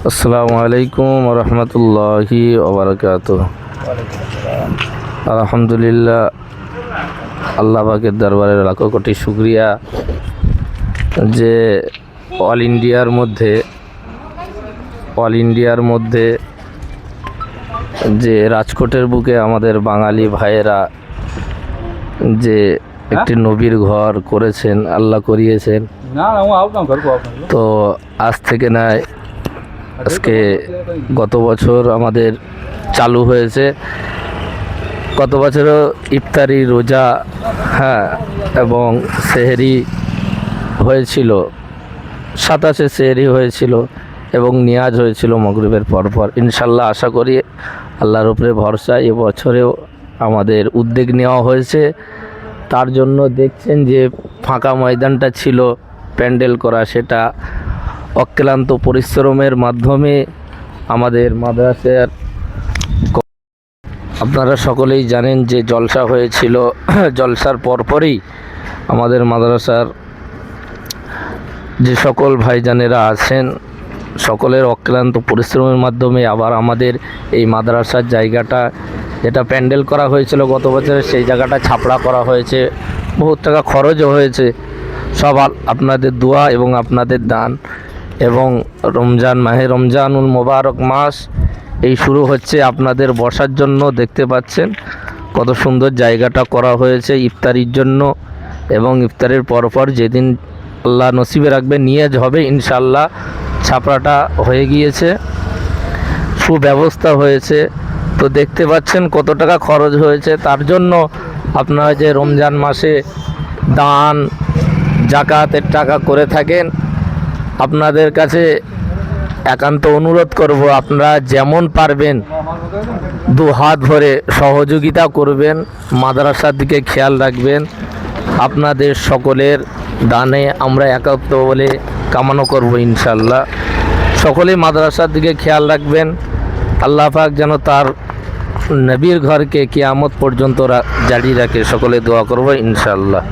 আসসালামু আলাইকুম রহমতুল্লাহি ওবরাকাতুহ। আলহামদুলিল্লাহ, আল্লাহ পাকের দরবারে লাখো কোটি শুকরিয়া যে অল ইন্ডিয়ার মধ্যে যে রাজকোটের বুকে আমাদের বাঙালি ভাইয়েরা যে একটি নবীর ঘর করেছেন, আল্লাহ করিয়েছেন। তো আজ থেকে নয়, আজকে গত বছর আমাদের চালু হয়েছে। গত বছরও ইফতারি, রোজা, এবং সেহরি হয়েছিল, 27-এ সেহরি হয়েছিল এবং নিয়াজ হয়েছিল মাগরিবের পরপর। ইনশাল্লাহ আশা করি, আল্লাহর উপরে ভরসা, এবছরেও আমাদের উদ্যোগ নেওয়া হয়েছে। তার জন্য দেখছেন যে ফাঁকা ময়দানটা ছিল প্যান্ডেল করা, সেটা অক্লান্ত পরিশ্রমের মাধ্যমে আমাদের মাদ্রাসার, আপনারা সকলেই জানেন যে জলসা হয়েছিল। জলসার পরপরই আমাদের মাদ্রাসার যে সকল ভাইজানেরা আছেন, সকলের অক্লান্ত পরিশ্রমের মাধ্যমে আবার আমাদের এই মাদ্রাসার জায়গাটা, যেটা প্যান্ডেল করা হয়েছিল গত বছরে, সেই জায়গাটা ছাপড়া করা হয়েছে। বহুত টাকা খরচও হয়েছে। সব আপনাদের দোয়া এবং আপনাদের দান, এবং মাহে রমজানুল মোবারক মাস এই শুরু হচ্ছে। আপনাদের বসার জন্য দেখতে পাচ্ছেন কত সুন্দর জায়গাটা করা হয়েছে ইফতারির জন্য, এবং ইফতারের পরপর যেদিন আল্লাহ নসিবে রাখবে নিয়াজ হবে ইনশাল্লাহ। ছাপড়াটা হয়ে গিয়েছে, সুব্যবস্থা হয়েছে। তো দেখতে পাচ্ছেন কত টাকা খরচ হয়েছে। তার জন্য আপনারা যে রমজান মাসে দান, জাকাতের টাকা করে থাকেন, আপনাদের কাছে একান্ত অনুরোধ করব, আপনারা যেমন পারবেন দু হাত ভরে সহযোগিতা করবেন, মাদ্রাসার দিকে খেয়াল রাখবেন। আপনাদের সকলের দানে আমরা একাত্ম বলে কামনা করব ইনশাল্লাহ। সকলেই মাদ্রাসার দিকে খেয়াল রাখবেন। আল্লাহ পাক যেন তার নবীর ঘরকে কিয়ামত পর্যন্ত জারি রাখে, সকলে দোয়া করব ইনশাল্লাহ।